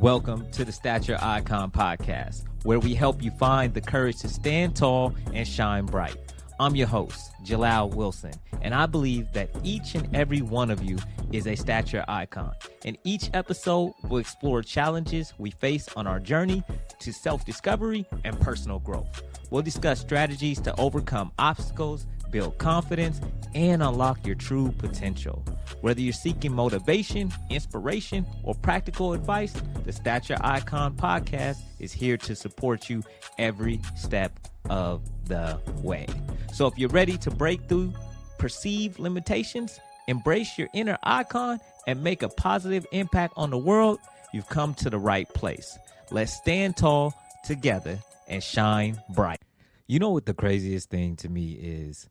Welcome to the Stature Icon Podcast, where we help you find the courage to stand tall and shine bright. I'm your host, Jalal Wilson, and I believe that each and every one of you is a stature icon. In each episode, we'll explore challenges we face on our journey to self-discovery and personal growth. We'll discuss strategies to overcome obstacles, build confidence, and unlock your true potential. Whether you're seeking motivation, inspiration, or practical advice, the Stature Icon Podcast is here to support you every step of the way. So if you're ready to break through perceived limitations, embrace your inner icon, and make a positive impact on the world, you've come to the right place. Let's stand tall together and shine bright. You know what the craziest thing to me is?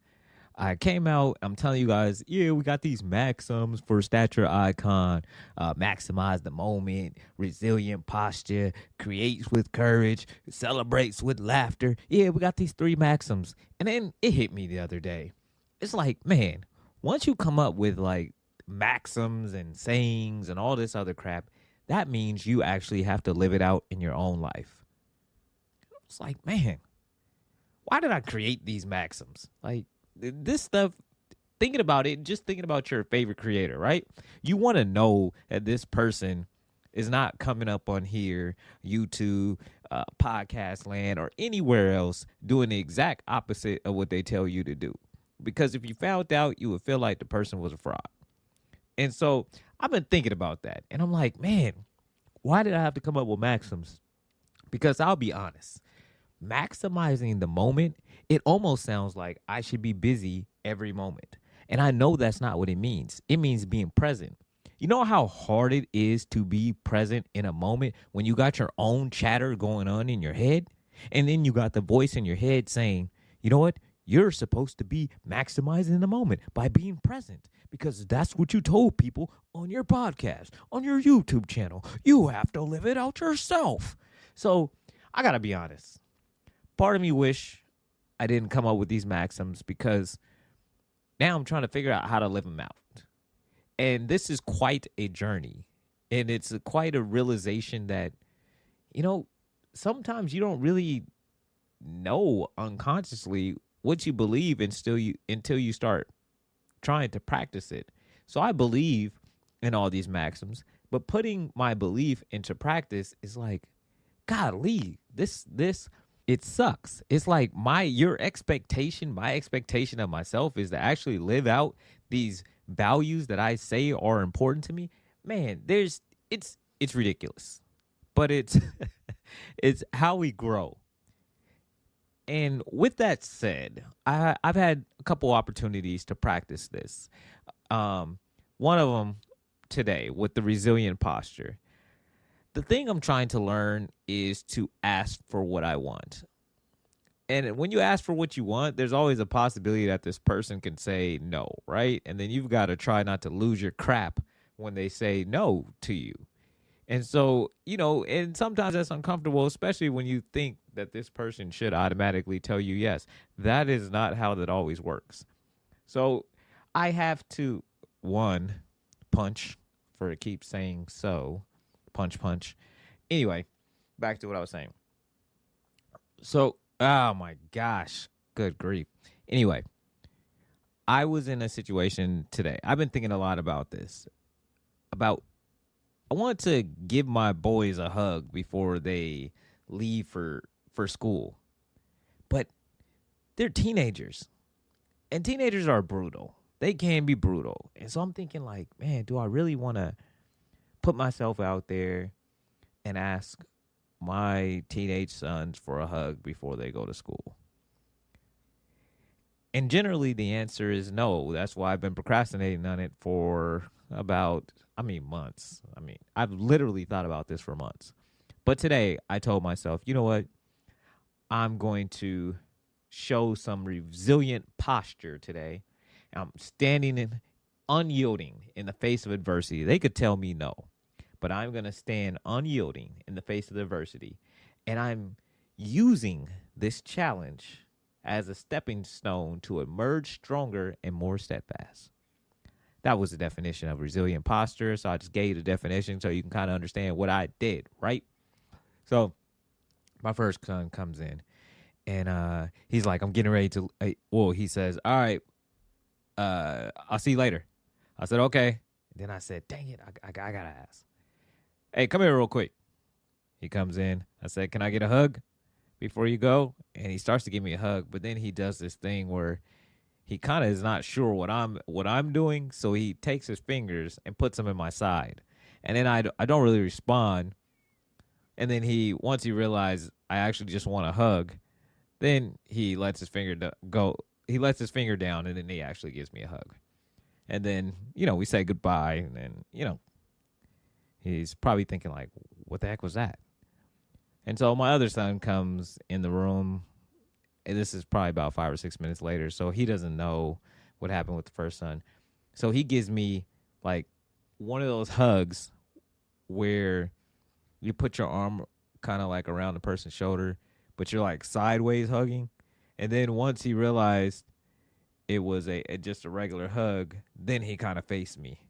I came out, I'm telling you guys, we got these maxims for stature icon, maximize the moment, resilient posture, creates with courage, celebrates with laughter. We got these 3 maxims. And then it hit me the other day. It's like, man, once you come up with like maxims and sayings and all this other crap, that means you actually have to live it out in your own life. It's like, man, why did I create these maxims? Like, this stuff, thinking about it, just thinking about your favorite creator, right? You want to know that this person is not coming up on here, YouTube, podcast land, or anywhere else doing the exact opposite of what they tell you to do. Because if you found out, you would feel like the person was a fraud. And so I've been thinking about that. And I'm like, man, why did I have to come up with maxims? Because I'll be honest, maximizing the moment, it almost sounds like I should be busy every moment. And I know that's not what it means. It means being present. You know how hard it is to be present in a moment when you got your own chatter going on in your head? And then you got the voice in your head saying, you know what? You're supposed to be maximizing the moment by being present because that's what you told people on your podcast, on your YouTube channel. You have to live it out yourself. So I got to be honest. Part of me wish I didn't come up with these maxims because now I'm trying to figure out how to live them out. And this is quite a journey. And it's quite a realization that, sometimes you don't really know unconsciously what you believe until you start trying to practice it. So I believe in all these maxims, but putting my belief into practice is like, golly, this it sucks. It's like my expectation of myself is to actually live out these values that I say are important to me. Man, it's ridiculous. But it's it's how we grow. And with that said, I've had a couple opportunities to practice this. One of them today with the resilient posture. The thing I'm trying to learn is to ask for what I want. And when you ask for what you want, there's always a possibility that this person can say no, right? And then you've got to try not to lose your crap when they say no to you. And so, and sometimes that's uncomfortable, especially when you think that this person should automatically tell you yes. That is not how that always works. So I have to, one, punch for it keeps saying so. Punch. Anyway, back to what I was saying. So, oh my gosh, good grief. Anyway, I was in a situation today. I've been thinking a lot about this. I want to give my boys a hug before they leave for school. But they're teenagers. And teenagers are brutal. They can be brutal. And so I'm thinking like, man, do I really want to put myself out there and ask my teenage sons for a hug before they go to school? And generally the answer is no. That's why I've been procrastinating on it for about, months. I've literally thought about this for months. But today I told myself, you know what? I'm going to show some resilient posture today. I'm standing in unyielding in the face of adversity. They could tell me no. But I'm going to stand unyielding in the face of adversity. And I'm using this challenge as a stepping stone to emerge stronger and more steadfast. that was the definition of resilient posture. So I just gave the definition so you can kind of understand what I did, right? So my first son comes in and he's like, I'm getting ready to, well, he says, all right, I'll see you later. I said, okay. Then I said, dang it, I gotta ask. Hey, come here real quick. He comes in. I said, can I get a hug before you go? And he starts to give me a hug, but then he does this thing where he kind of is not sure what I'm doing, so he takes his fingers and puts them in my side. And then I don't really respond. And then once he realizes I actually just want a hug, then he lets his finger go. He lets his finger down, and then he actually gives me a hug. And then, we say goodbye, and then, he's probably thinking like, what the heck was that? And so my other son comes in the room, and this is probably about 5 or 6 minutes later, so he doesn't know what happened with the first son. So he gives me like one of those hugs where you put your arm kind of like around the person's shoulder, but you're like sideways hugging. And then once he realized it was just a regular hug, then he kind of faced me.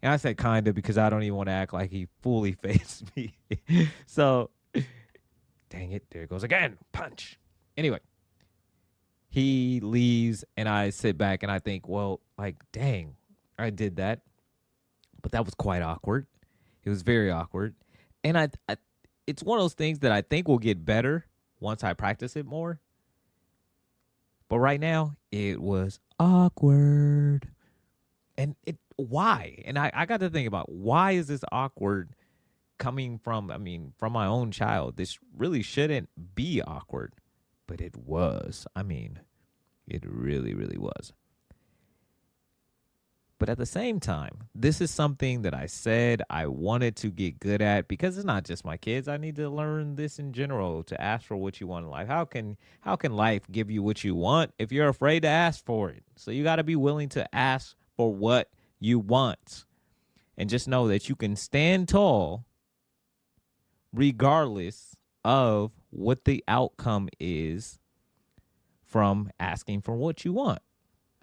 And I said kind of because I don't even want to act like he fully faced me. So, dang it, there it goes again. Punch. Anyway, he leaves and I sit back and I think, well, like, dang, I did that. But that was quite awkward. It was very awkward. And I it's one of those things that I think will get better once I practice it more. But right now, it was awkward. And why? And I got to think about, why is this awkward coming from my own child? This really shouldn't be awkward. But it was. It really, really was. But at the same time, this is something that I said I wanted to get good at, because it's not just my kids. I need to learn this in general, to ask for what you want in life. How can life give you what you want if you're afraid to ask for it? So you got to be willing to ask for what you want. And just know that you can stand tall regardless of what the outcome is from asking for what you want.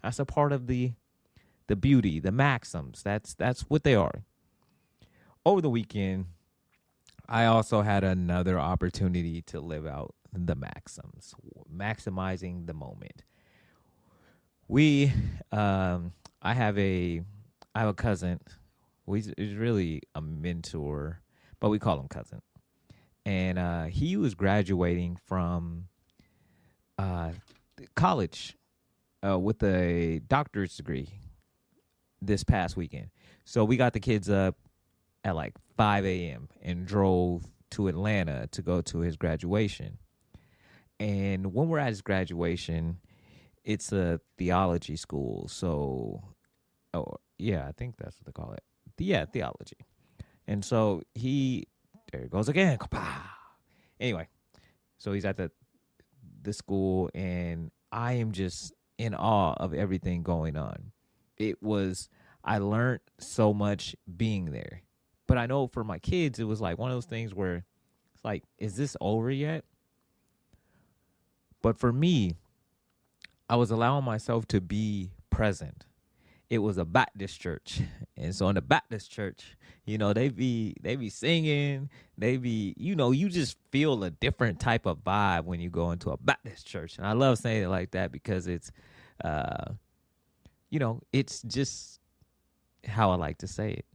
That's a part of the beauty, the maxims. That's what they are. Over the weekend, I also had another opportunity to live out the maxims, maximizing the moment. I have a cousin who is really a mentor, but we call him cousin. And he was graduating from college with a doctorate degree this past weekend. So we got the kids up at like 5 a.m. and drove to Atlanta to go to his graduation. And when we're at his graduation, it's a theology school. So, I think that's what they call it. Yeah, theology. And so there it goes again. Anyway, so he's at the school, and I am just in awe of everything going on. I learned so much being there. But I know for my kids, it was like one of those things where it's like, is this over yet? But for me, I was allowing myself to be present. It was a Baptist church. And so in the Baptist church, they be singing, you just feel a different type of vibe when you go into a Baptist church. And I love saying it like that because it's it's just how I like to say it.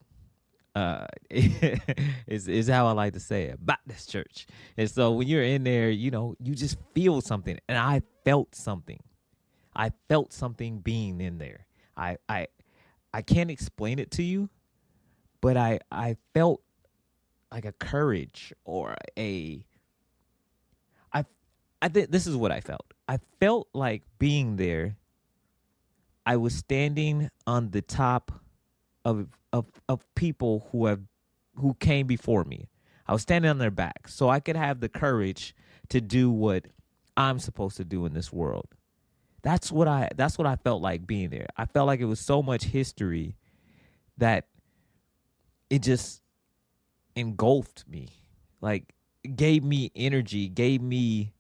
Is how I like to say it. Baptist church. And so when you're in there, you just feel something. And I felt something. I felt something being in there. I can't explain it to you, but I felt like a courage or I think this is what I felt. I felt like being there. I was standing on the top of people who came before me. I was standing on their back, so I could have the courage to do what I'm supposed to do in this world. That's what I felt like being there. I felt like it was so much history that it just engulfed me, like gave me energy, gave me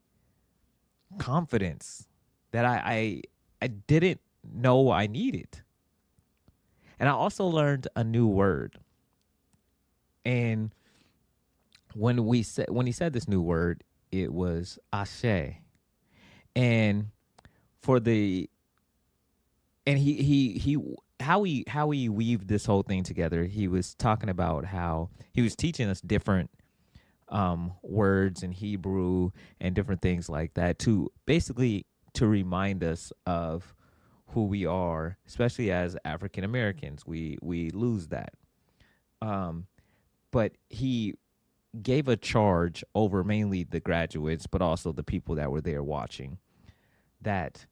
confidence that I didn't know I needed. And I also learned a new word. And when he said this new word, it was Ashe. And for the and he how he weaved this whole thing together, he was talking about how he was teaching us different words in Hebrew and different things like that to basically to remind us of who we are, especially as African Americans. We lose that. Um, but he gave a charge over mainly the graduates, but also the people that were there watching, that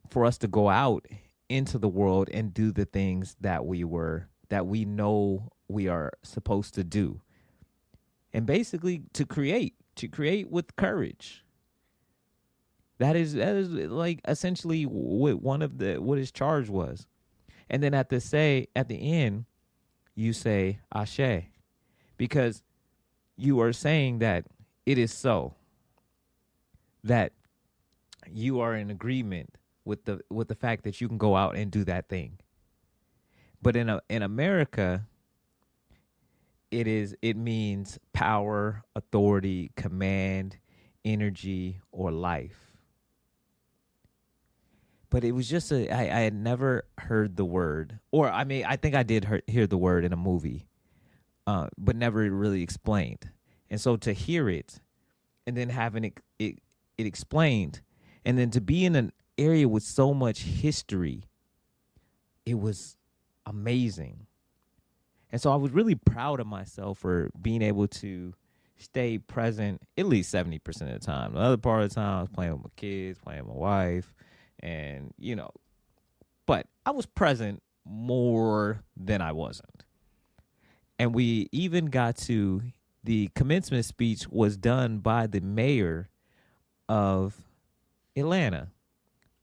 for us to go out into the world and do the things that we know we are supposed to do, and basically to create with courage. That is like essentially what his charge was. And then at the end, you say Ashe, because you are saying that it is so, that you are in agreement with the fact that you can go out and do that thing. But in America, it means power, authority, command, energy, or life. But it was just I had never heard the word, or I think I did hear the word in a movie, but never really explained. And so to hear it, and then having it explained, and then to be in an area with so much history, it was amazing. And so I was really proud of myself for being able to stay present at least 70% of the time. The other part of the time, I was playing with my kids, playing with my wife, and but I was present more than I wasn't. And we even got to the commencement speech was done by the mayor of Atlanta,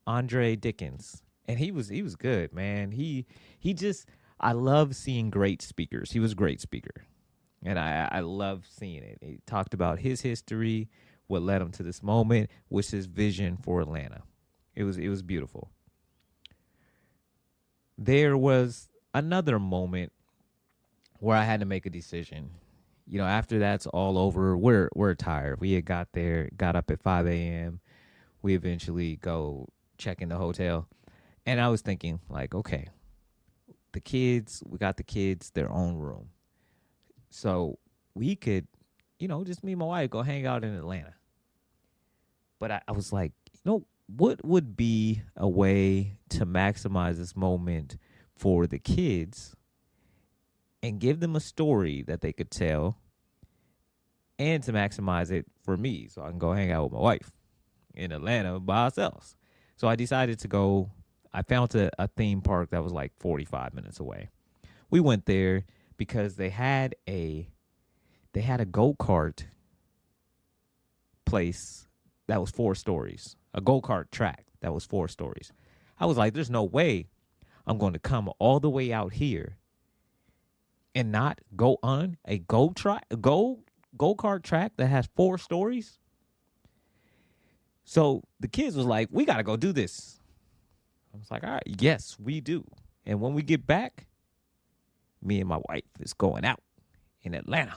Andre Dickens. And he was good, man. He just I love seeing great speakers. He was a great speaker. And I love seeing it. He talked about his history, what led him to this moment, was his vision for Atlanta. It was beautiful. There was another moment where I had to make a decision. After that's all over, we're tired. We had got up at 5 a.m. We eventually go check in the hotel. And I was thinking, like, okay, we got the kids their own room. So we could, just me and my wife go hang out in Atlanta. But I was like, what would be a way to maximize this moment for the kids and give them a story that they could tell, and to maximize it for me so I can go hang out with my wife in Atlanta by ourselves. So I decided to go. I found a theme park that was like 45 minutes away. We went there because they had a go-kart place that was 4 stories, a go-kart track that was 4 stories. I was like, there's no way I'm going to come all the way out here and not go on a go-kart track that has 4 stories. So the kids was like, we got to go do this. I was like, all right, yes, we do. And when we get back, me and my wife is going out in Atlanta.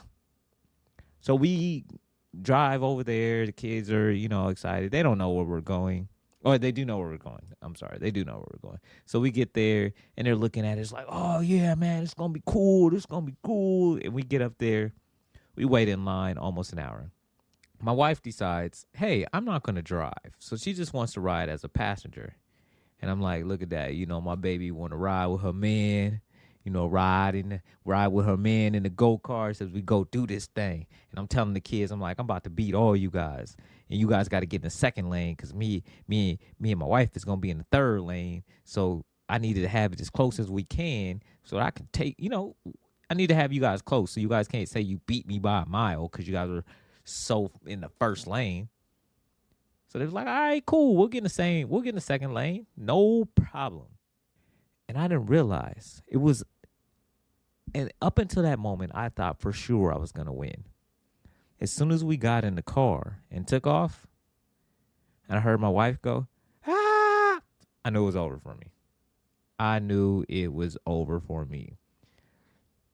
So we drive over there. The kids are, excited. They don't know where we're going. Or they do know where we're going. I'm sorry. They do know where we're going. So we get there, and they're looking at it. It's like, oh, yeah, man, it's going to be cool. It's going to be cool. And we get up there. We wait in line almost an hour. My wife decides, hey, I'm not going to drive. So she just wants to ride as a passenger. And I'm like, look at that. My baby want to ride with her man, ride with her man in the go-karts as we go do this thing. And I'm telling the kids, I'm like, I'm about to beat all you guys. And you guys got to get in the second lane because me and my wife is going to be in the third lane. So I needed to have it as close as we can so that I can take, I need to have you guys close so you guys can't say you beat me by a mile because you guys are so in the first lane. So they was like, all right, cool. We'll get in the second lane. No problem. And I didn't realize and up until that moment, I thought for sure I was going to win. As soon as we got in the car and took off, and I heard my wife go, ah, I knew it was over for me. I knew it was over for me.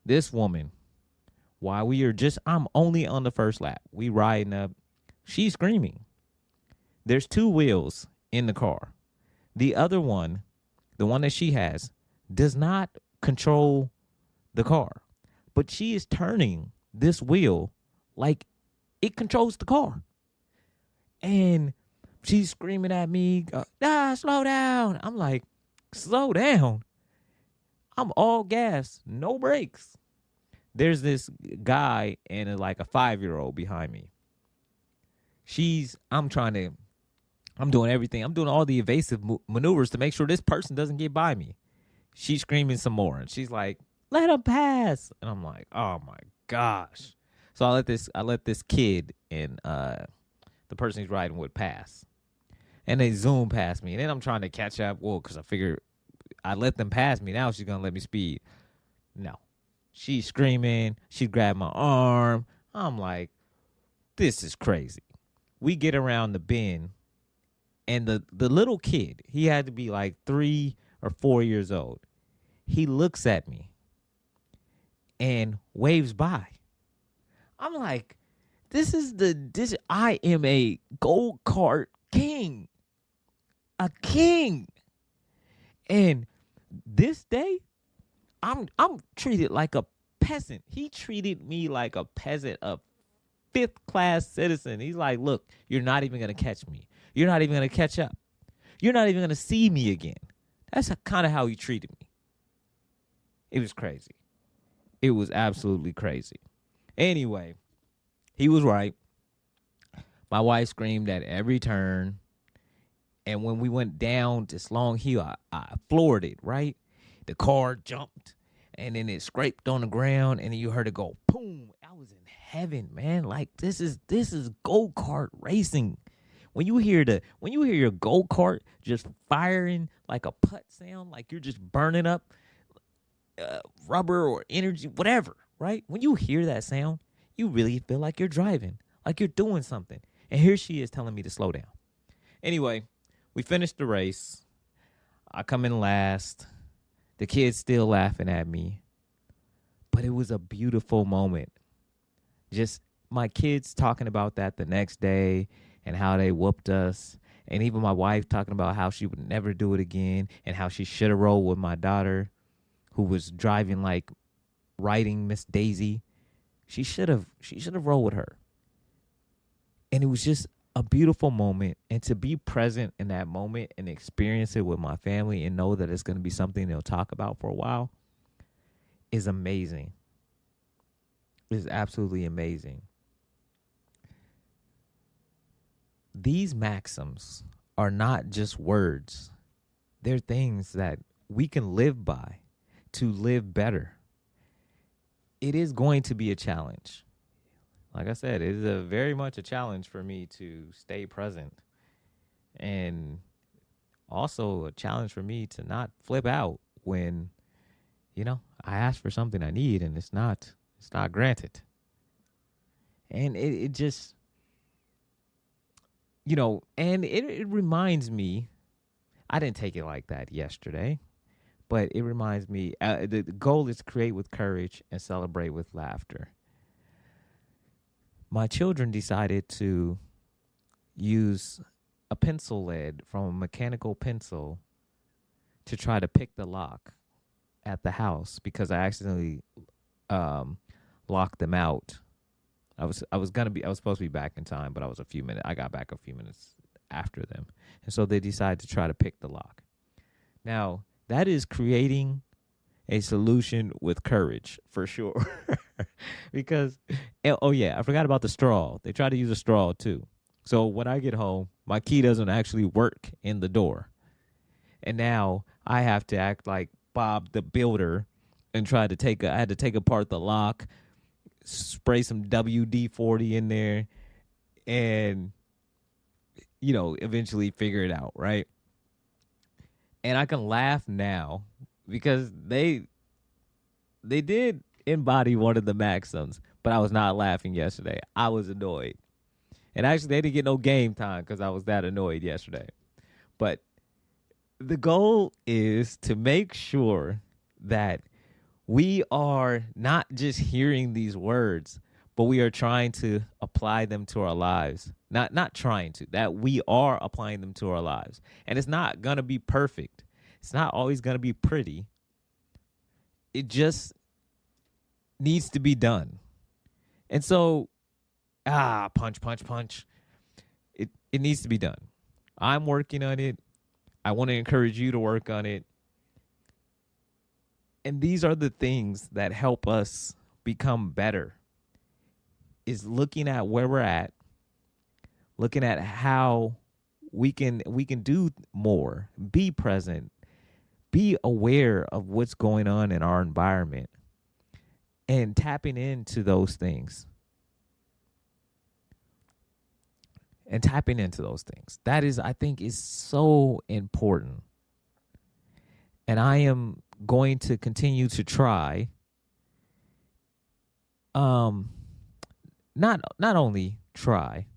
This woman, while I'm only on the first lap. We riding up. She's screaming. There's two wheels in the car. The other one, the one that she has, does not control the car, but she is turning this wheel like it controls the car. And she's screaming at me, slow down. I'm like, slow down. I'm all gas, no brakes. There's this guy and like a 5-year-old behind me. I'm doing everything. I'm doing all the evasive maneuvers to make sure this person doesn't get by me. She's screaming some more, and she's like, let him pass. And I'm like, oh my gosh. So I let this kid and the person he's riding with pass. And they zoom past me. And then I'm trying to catch up. Well, because I figured I let them pass me. Now she's going to let me speed. No. She's screaming. She grabbed my arm. I'm like, this is crazy. We get around the bend. And the little kid, he had to be like 3 or 4 years old. He looks at me and waves by. I'm like, I am a go-kart king. A king. And this day, I'm treated like a peasant. He treated me like a peasant, a 5th class citizen. He's like, look, you're not even going to catch me. You're not even going to catch up. You're not even going to see me again. That's kind of how he treated me. It was crazy. It was absolutely crazy. Anyway, he was right. My wife screamed at every turn. And when we went down this long hill, I floored it, right? The car jumped, and then it scraped on the ground, and then you heard it go, boom. I was in heaven, man. Like, this is go-kart racing. When you hear your go-kart just firing like a putt sound, like you're just burning up rubber or energy, whatever, right? When you hear that sound, you really feel like you're driving, like you're doing something. And here she is telling me to slow down. Anyway, we finished the race. I come in last. The kid's still laughing at me. But it was a beautiful moment. Just my kids talking about that the next day and how they whooped us. And even my wife talking about how she would never do it again and how she should have rolled with my daughter who was driving like riding Miss Daisy. She should have rolled with her. And it was just a beautiful moment. And to be present in that moment and experience it with my family and know that it's going to be something they'll talk about for a while is amazing. It's absolutely amazing. These maxims are not just words. They're things that we can live by to live better. It is going to be a challenge. Like I said, it is very much a challenge for me to stay present. And also a challenge for me to not flip out when, I ask for something I need and it's not granted. And it just, and it reminds me, I didn't take it like that yesterday, but it reminds me, the goal is to create with courage and celebrate with laughter. My children decided to use a pencil lead from a mechanical pencil to try to pick the lock at the house because I accidentally locked them out. I was supposed to be back in time, but I got back a few minutes after them. And so they decided to try to pick the lock. Now, that is creating a solution with courage for sure. Because, I forgot about the straw. They tried to use a straw too. So when I get home, my key doesn't actually work in the door. And now I have to act like Bob the Builder and I had to take apart the lock, spray some WD-40 in there, and, eventually figure it out, right? And I can laugh now because they did embody one of the maxims, but I was not laughing yesterday. I was annoyed. And actually, they didn't get no game time because I was that annoyed yesterday. But The goal is to make sure that we are not just hearing these words, but we are trying to apply them to our lives. Not trying to, that we are applying them to our lives. And it's not going to be perfect. It's not always going to be pretty. It just needs to be done. And so, punch. It needs to be done. I'm working on it. I want to encourage you to work on it. And these are the things that help us become better, is looking at where we're at, looking at how we can do more, be present, be aware of what's going on in our environment, and tapping into those things. That is, I think, is so important. And I am going to continue to try, not only try,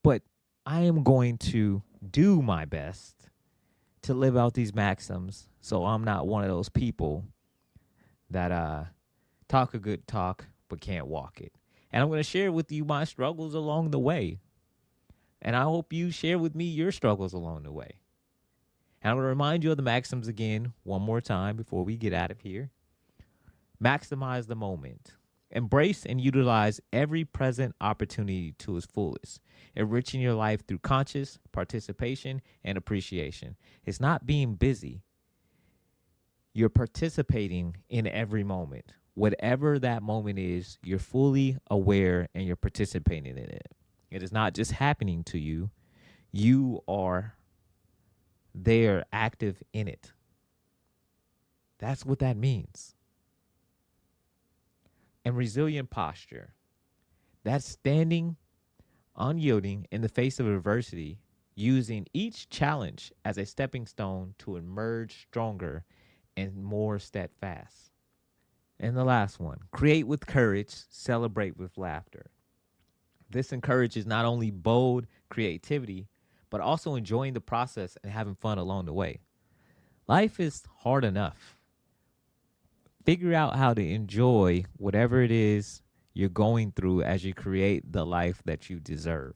but I am going to do my best to live out these maxims, so I'm not one of those people that talk a good talk but can't walk it. And I'm going to share with you my struggles along the way. And I hope you share with me your struggles along the way. And I'm going to remind you of the maxims again one more time before we get out of here. Maximize the moment. Embrace and utilize every present opportunity to its fullest, enriching your life through conscious participation and appreciation. It's not being busy. You're participating in every moment. Whatever that moment is, you're fully aware and you're participating in it. It is not just happening to you. You are there, active in it. That's what that means. And resilient posture. That's standing, unyielding in the face of adversity, using each challenge as a stepping stone to emerge stronger and more steadfast. And the last one, create with courage, celebrate with laughter. This encourages not only bold creativity, but also enjoying the process and having fun along the way. Life is hard enough. Figure out how to enjoy whatever it is you're going through as you create the life that you deserve.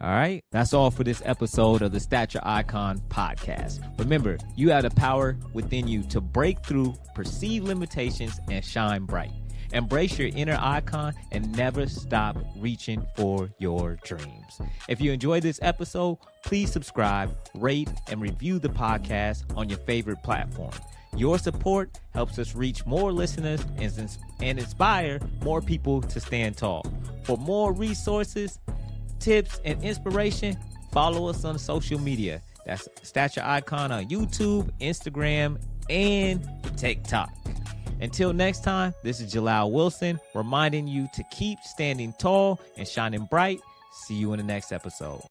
All right? That's all for this episode of the Stature Icon podcast. Remember, you have the power within you to break through perceived limitations and shine bright. Embrace your inner icon and never stop reaching for your dreams. If you enjoyed this episode, please subscribe, rate, and review the podcast on your favorite platform. Your support helps us reach more listeners and inspire more people to stand tall. For more resources, tips, and inspiration, follow us on social media. That's Stature Icon on YouTube, Instagram, and TikTok. Until next time, this is Jalal Wilson reminding you to keep standing tall and shining bright. See you in the next episode.